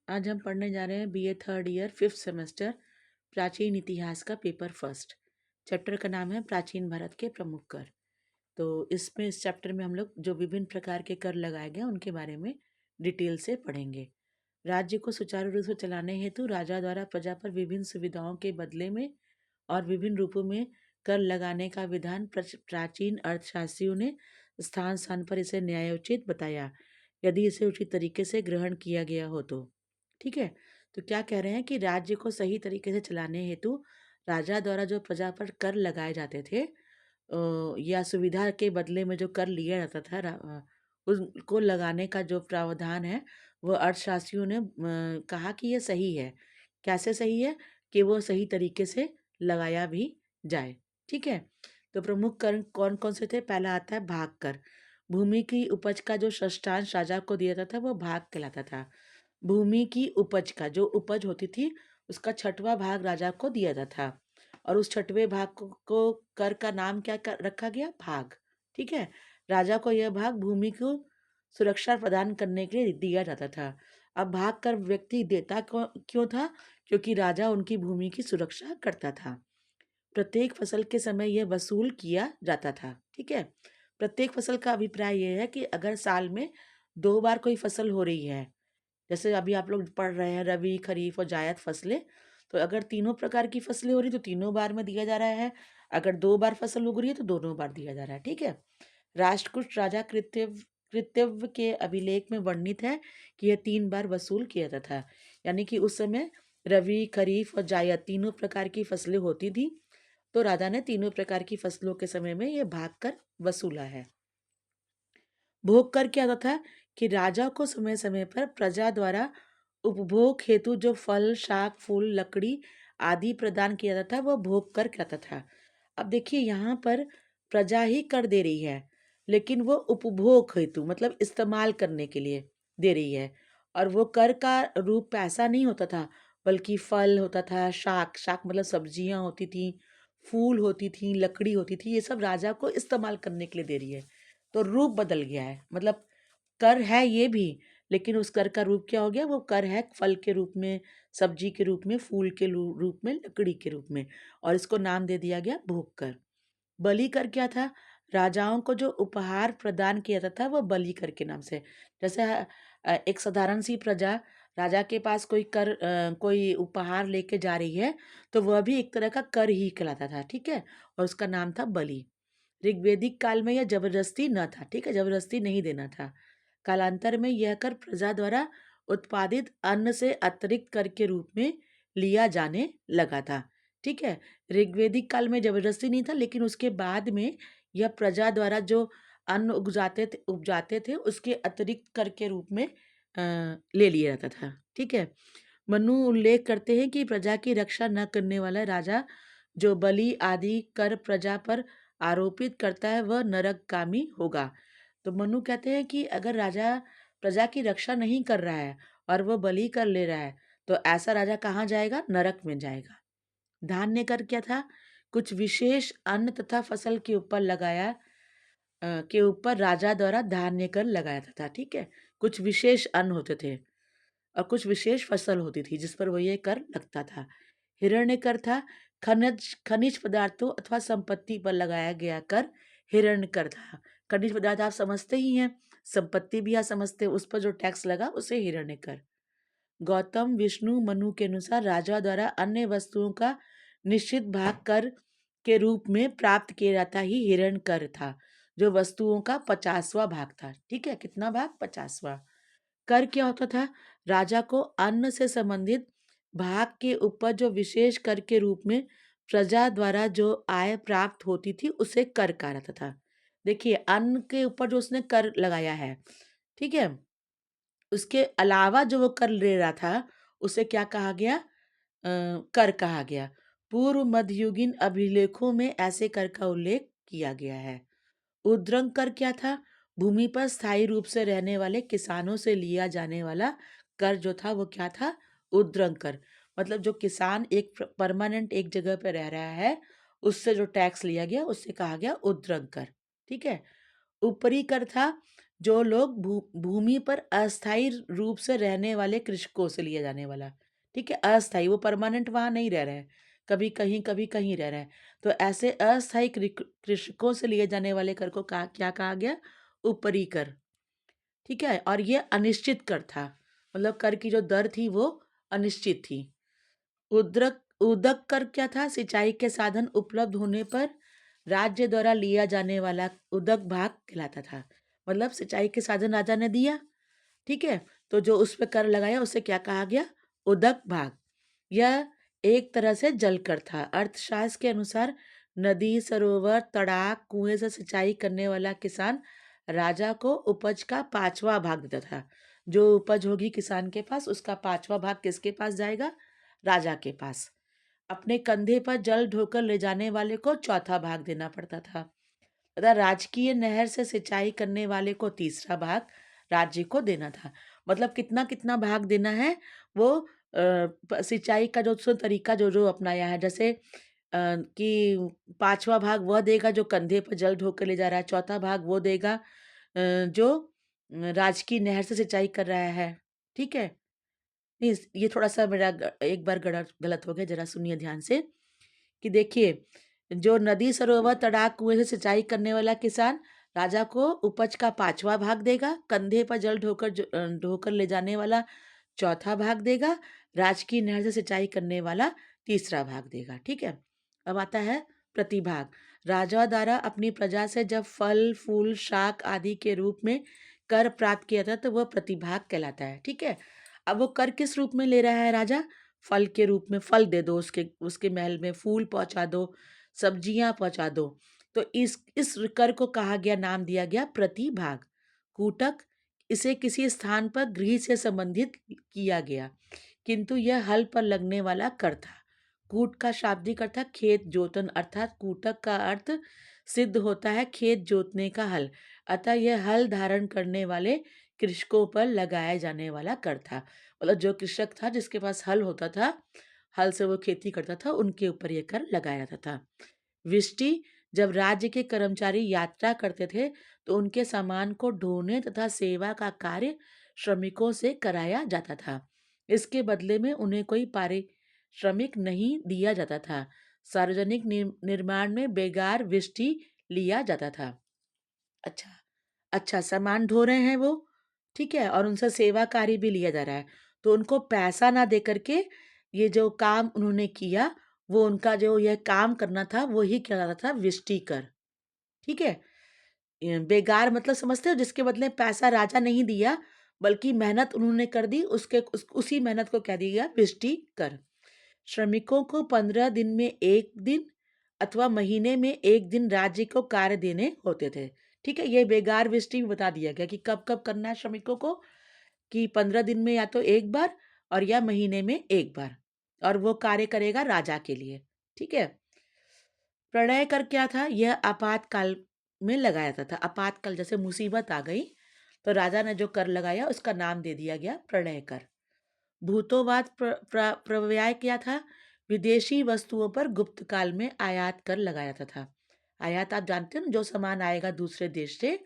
आज हम पढ़ने जा रहे हैं BA third year 5th semester प्राचीन इतिहास का पेपर फर्स्ट। चैप्टर का नाम है प्राचीन भारत के प्रमुख कर। तो इस चैप्टर में हम लोग जो विभिन्न प्रकार के कर लगाए गए उनके बारे में डिटेल से पढ़ेंगे। राज्य को सुचारू रूप से चलाने हेतु राजा द्वारा प्रजा पर विभिन्न सुविधाओं के बदले में और विभिन्न रूपों में कर लगाने का विधान प्राचीन अर्थशास्त्रियों ने स्थान स्थान पर इसे न्यायोचित बताया, यदि इसे उचित तरीके से ग्रहण किया गया हो तो। ठीक है। तो क्या कह रहे हैं कि राज्य को सही तरीके से चलाने हेतु राजा द्वारा जो प्रजा पर कर लगाए जाते थे, या सुविधा के बदले में जो कर लिया जाता था, उसको लगाने का जो प्रावधान है वो अर्थशास्त्रियों ने कहा कि ये सही है। कैसे सही है? कि वो सही तरीके से लगाया भी जाए। ठीक है। तो प्रमुख कर कौन कौन से थे? पहला आता है भाग कर। भूमि की उपज का जो षष्ठांश राजा को दिया जाता था वो भाग कहलाता था। भूमि की उपज का जो उपज होती थी उसका छठवां भाग राजा को दिया जाता था, और उस छठवें भाग को कर का नाम क्या रखा गया? भाग। ठीक है। राजा को यह भाग भूमि को सुरक्षा प्रदान करने के लिए दिया जाता था। अब भाग कर व्यक्ति देता क्यों था? क्योंकि राजा उनकी भूमि की सुरक्षा करता था। प्रत्येक फसल के समय यह वसूल किया जाता था। ठीक है। प्रत्येक फसल का अभिप्राय यह है कि अगर साल में 2 बार कोई फसल हो रही है, जैसे अभी आप लोग पढ़ रहे हैं रबी, खरीफ और जायद फसलें, तो अगर तीनों प्रकार की फसलें हो रही तो तीनों बार में दिया जा रहा है। अगर 2 बार फसल उग रही है तो दोनों बार दिया जा रहा है। ठीक है। राष्ट्रकूट राजा कृत्यव के अभिलेख में वर्णित है कि यह 3 बार वसूल किया जाता था। यानी कि उस समय रबी, खरीफ और जायद तीनों प्रकार की फसलें होती थी, तो राजा ने तीनों प्रकार की फसलों के समय में यह भाग कर वसूला है। भोग कर क्या होता था? कि राजा को समय समय पर प्रजा द्वारा उपभोग हेतु जो फल, शाक, फूल, लकड़ी आदि प्रदान किया जाता था वो भोग कर कहता था। अब देखिए यहाँ पर प्रजा ही कर दे रही है, लेकिन वो उपभोग हेतु मतलब इस्तेमाल करने के लिए दे रही है। और वो कर का रूप ऐसा नहीं होता था, बल्कि फल होता था, शाक शाक मतलब सब्जियां होती थी, फूल होती थी, लकड़ी होती थी, ये सब राजा को इस्तेमाल करने के लिए दे रही है। तो रूप बदल गया है। मतलब कर है ये भी, लेकिन उस कर का रूप क्या हो गया? वो कर है फल के रूप में, सब्जी के रूप में, फूल के रूप में, लकड़ी के रूप में, और इसको नाम दे दिया गया भोग कर। बलि कर क्या था? राजाओं को जो उपहार प्रदान किया जाता था वो बलि कर के नाम से। जैसे एक साधारण सी प्रजा राजा के पास कोई उपहार लेके जा रही है, तो वह भी एक तरह का कर ही कहलाता था। ठीक है। और उसका नाम था बलि। ऋग्वेदिक काल में यह जबरदस्ती न था। ठीक है। जबरदस्ती नहीं देना था। कालांतर में यह कर प्रजा द्वारा उत्पादित अन्न से अतिरिक्त कर के रूप में लिया जाने लगा था। ठीक है। ऋग्वेदिक काल में जबरदस्ती नहीं था, लेकिन उसके बाद में यह प्रजा द्वारा जो अन्न उपजाते थे उसके अतिरिक्त कर के रूप में ले लिया जाता था। ठीक है। मनु उल्लेख करते हैं कि प्रजा की रक्षा न करने वाला राजा जो बलि आदि कर प्रजा पर आरोपित करता है वह नरकगामी होगा। तो मनु कहते हैं कि अगर राजा प्रजा की रक्षा नहीं कर रहा है और वह बलि कर ले रहा है, तो ऐसा राजा कहाँ जाएगा? नरक में जाएगा। धान्य कर क्या था? कुछ विशेष अन्न तथा फसल के ऊपर राजा द्वारा धान्य कर लगाया था। ठीक है। कुछ विशेष अन्न होते थे और कुछ विशेष फसल होती थी जिस पर वो ये कर लगता था। हिरण्य कर था। खनिज खनिज पदार्थों अथवा संपत्ति पर लगाया गया कर हिरण्य कर था। खनिज पदार्थ आप समझते ही हैं, संपत्ति भी आप समझते हैं, उस पर जो टैक्स लगा उसे हिरण्य कर। गौतम, विष्णु, मनु के अनुसार राजा द्वारा अन्य वस्तुओं का निश्चित भाग कर के रूप में प्राप्त किया जाता ही हिरण्य कर था, जो वस्तुओं का 50वां भाग था। ठीक है। कितना भाग? 50वां। कर क्या होता था? राजा को अन्न से संबंधित भाग के ऊपर जो विशेष कर के रूप में प्रजा द्वारा जो आय प्राप्त होती थी उसे कर कहा जाता था। देखिए अन्न के ऊपर जो उसने कर लगाया है, ठीक है, उसके अलावा जो वो कर ले रहा था उसे क्या कहा गया? कर कहा गया। पूर्व मध्ययुगीन अभिलेखों में ऐसे कर का उल्लेख किया गया है। उद्रंग कर क्या था? भूमि पर स्थायी रूप से रहने वाले किसानों से लिया जाने वाला कर जो था वो क्या था? उद्रंग कर। मतलब जो किसान एक परमानेंट एक जगह पे रह रहा है उससे जो टैक्स लिया गया उससे कहा गया उद्रंग कर। ठीक है। ऊपरी कर था जो लोग भूमि पर अस्थायी रूप से रहने वाले कृषकों से लिया जाने वाला। ठीक है, अस्थायी, वो परमानेंट वहाँ नहीं रह रहे हैं, कभी कहीं रह रहे हैं। तो ऐसे अस्थायी कृषकों से लिए जाने वाले कर को क्या कहा गया? ऊपरी कर। ठीक है, और ये अनिश्चित कर था, मतलब कर की जो दर थी वो अनिश्चित थी। उद्रक उदक कर क्या था? सिंचाई के साधन उपलब्ध होने पर राज्य द्वारा लिया जाने वाला उदक भाग कहलाता था। मतलब सिंचाई के साधन राजा ने दिया, ठीक है, तो जो उस पे कर लगाया उसे क्या कहा गया? उदक भाग। यह एक तरह से जलकर था। अर्थशास्त्र के अनुसार नदी, सरोवर, तड़ाक, कुएं से सिंचाई करने वाला किसान राजा को उपज का 5वां भाग देता था। जो उपज होगी किसान के पास, उसका 5वां भाग किसके पास जाएगा? राजा के पास। अपने कंधे पर जल ढोकर ले जाने वाले को चौथा भाग देना पड़ता था तथा राजकीय नहर से सिंचाई करने वाले को तीसरा भाग राज्य को देना था। मतलब कितना कितना भाग देना है वो सिंचाई का जो तरीका जो जो अपनाया है, जैसे कि 5वां भाग वह देगा जो कंधे पर जल ढोकर ले जा रहा है, चौथा भाग वो देगा जो राजकीय नहर से सिंचाई कर रहा है। ठीक है, नहीं ये थोड़ा सा मेरा एक बार गलत गलत हो गया, जरा सुनिए ध्यान से। कि देखिए, जो नदी, सरोवर, तड़ाक, कुएं से सिंचाई करने वाला किसान राजा को उपज का 5वां भाग देगा, कंधे पर जल ढोकर ले जाने वाला चौथा भाग देगा, राजकीय नहर से सिंचाई करने वाला तीसरा भाग देगा। ठीक है, अब आता है प्रतिभाग। राजा द्वारा अपनी प्रजा से जब फल, फूल, शाक आदि के रूप में कर प्राप्त किया था तो वह प्रतिभाग कहलाता है। ठीक है, अब वो कर किस रूप में ले रहा है राजा? फल के रूप में, फल दे दो उसके उसके महल में, फूल पहुंचा दो, सब्जियां पहुंचा दो। तो इस कर को कहा गया, नाम दिया गया प्रतिभाग। कूटक, इसे किसी स्थान पर गृह से संबंधित किया गया, किंतु यह हल पर लगने वाला कर था। कूट का शाब्दिक अर्थ है खेत जोतन, अर्थात कूटक का अर्थ सिद्ध होता है खेत जोतने का हल। अतः यह हल धारण करने वाले कृषकों पर लगाया जाने वाला कर था। मतलब जो कृषक था जिसके पास हल होता था, हल से वो खेती करता था, उनके ऊपर ये कर लगाया जाता था। विष्टि, जब राज्य के कर्मचारी यात्रा करते थे तो उनके सामान को ढोने तथा सेवा का कार्य श्रमिकों से कराया जाता था। इसके बदले में उन्हें कोई पारिश्रमिक नहीं दिया जाता था। सार्वजनिक निर्माण में बेगार विष्टि लिया जाता था। अच्छा, अच्छा, सामान ढो रहे हैं वो, ठीक है, और उनसे सेवा कार्य भी लिया जा रहा है, तो उनको पैसा ना दे करके ये जो काम उन्होंने किया, वो उनका जो यह काम करना था वो ही क्या जाता था? विष्टि कर। ठीक है, बेगार मतलब समझते हो, जिसके बदले पैसा राजा नहीं दिया बल्कि मेहनत उन्होंने कर दी, उसी मेहनत को कह दिया विष्टि कर। श्रमिकों को 15 दिन में एक दिन अथवा महीने में एक दिन राज्य को कार्य देने होते थे। ठीक है, ये बेगार विष्टि भी बता दिया गया कि कब कब करना है श्रमिकों को, कि 15 दिन में या तो एक बार और या महीने में एक बार, और वो कार्य करेगा राजा के लिए। ठीक है, प्रणय कर क्या था? यह आपातकाल में लगाया जाता था। आपातकाल जैसे मुसीबत आ गई तो राजा ने जो कर लगाया उसका नाम दे दिया गया प्रणय कर। भूतोवाद प्रव्यय क्या था? विदेशी वस्तुओं पर गुप्त काल में आयात कर लगाया जाता था। आयात आप जानते हो ना, जो सामान आएगा दूसरे देश से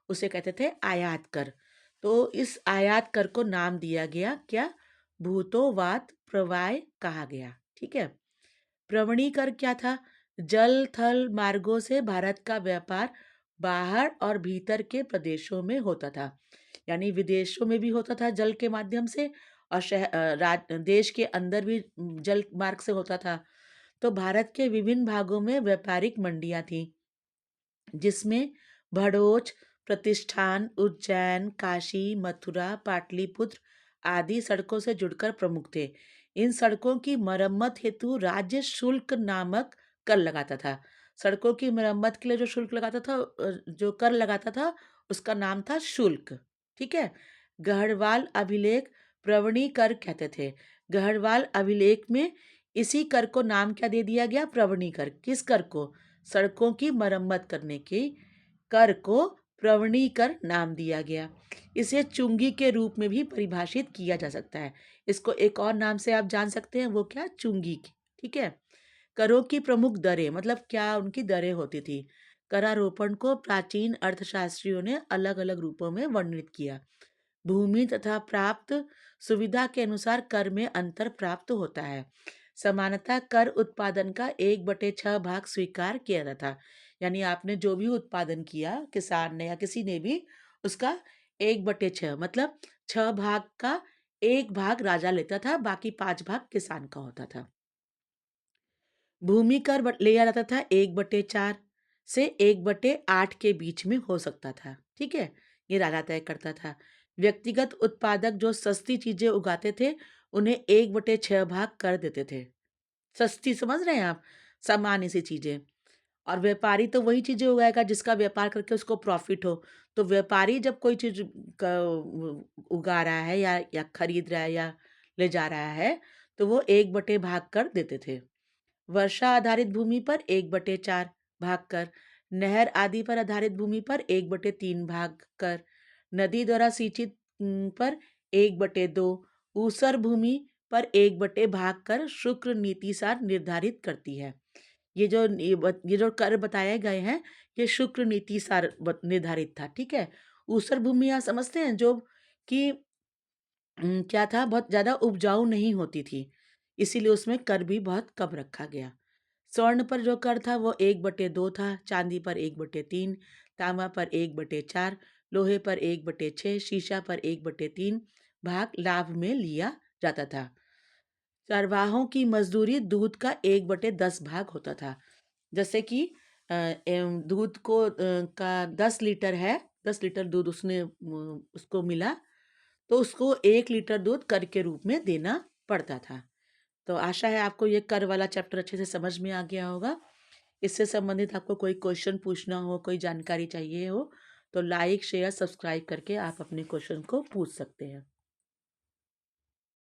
उसे कहते थे आयात कर। तो इस आयात कर को नाम दिया गया क्या? भूतोवाद प्रवाय कहा गया। ठीक है, प्रवणी कर क्या था? जल थल मार्गों से भारत का व्यापार बाहर और भीतर के प्रदेशों में होता था। यानी विदेशों में भी होता था जल के माध्यम से, और देश के अंदर भी जल मार्ग से होता था। तो भारत के विभिन्न भागों में व्यापारिक मंडियां थीं, जिसमें भड़ोच, प्रतिष्ठान, उज्जैन, काशी, मथुरा, पाटलिपुत्र आदि सड़कों से जुड़कर प्रमुख थे। इन सड़कों की मरम्मत हेतु राज्य शुल्क नामक कर लगाता था। सड़कों की मरम्मत के लिए जो शुल्क लगाता था, जो कर लगाता था, उसका नाम था शुल्क। ठीक है, गढ़वाल अभिलेख प्रवणी कर कहते थे। गढ़वाल अभिलेख में इसी कर को नाम क्या दे दिया गया? प्रवणी कर। किस कर को? सड़कों की मरम्मत करने की कर को प्रवणी कर नाम दिया गया। इसे चुंगी के रूप में भी परिभाषित किया जा सकता है। इसको एक और नाम से आप जान सकते हैं, वो क्या? चुंगी की। ठीक है, करों की प्रमुख दरें, मतलब क्या उनकी दरें होती थी? करारोपण को प्राचीन अर्थशास्त्रियों ने अलग अलग रूपों में वर्णित किया। भूमि तथा प्राप्त सुविधा के अनुसार कर में अंतर प्राप्त होता है। समानतः कर उत्पादन का 1/6 भाग स्वीकार किया जाता था। यानी आपने जो भी उत्पादन किया किसान ने या किसी ने भी, उसका 1/6 मतलब 6 भाग का 1 भाग राजा लेता था, बाकी 5 भाग किसान का होता था। भूमि कर लिया जाता था 1/4 से 1/8 के बीच में हो सकता था। ठीक है, ये राजा तय करता था। व्यक्तिगत उत्पादक जो सस्ती चीजें उगाते थे, उन्हें 1/6 भाग कर देते थे। सस्ती समझ रहे हैं आप, सामान्य सी चीजें। और व्यापारी तो वही चीजें उगाएगा जिसका व्यापार करके उसको प्रॉफिट हो। तो व्यापारी जब कोई चीज उगा रहा है या खरीद रहा है या ले जा रहा है, तो वो 1/भाग कर देते थे। वर्षा आधारित भूमि पर 1/4 भाग कर, नहर आदि पर आधारित भूमि पर 1/3 भाग कर, नदी द्वारा सिंचित पर 1/2, ऊसर भूमि पर 1/, भाग कर शुक्र नीति सार निर्धारित करती है। ये जो कर बताए गए हैं, ये शुक्र नीति सार निर्धारित था। ठीक है, ऊसर भूमि आप समझते हैं, जो कि क्या था, बहुत ज्यादा उपजाऊ नहीं होती थी, इसीलिए उसमें कर भी बहुत कम रखा गया। स्वर्ण पर जो कर था वो 1/2 था, चांदी पर 1/3, तांबा पर 1/4, लोहे पर 1/6, शीशा पर 1/3 भाग लाभ में लिया जाता था। चरवाहों की मजदूरी दूध का 1/10 भाग होता था। जैसे कि दूध को का 10 लीटर है, 10 लीटर दूध उसको मिला, तो उसको 1 लीटर दूध कर के रूप में देना पड़ता था। तो आशा है आपको ये कर वाला चैप्टर अच्छे से समझ में आ गया होगा। इससे संबंधित आपको कोई क्वेश्चन पूछना हो, कोई जानकारी चाहिए हो, तो लाइक शेयर सब्सक्राइब करके आप अपने क्वेश्चन को पूछ सकते हैं।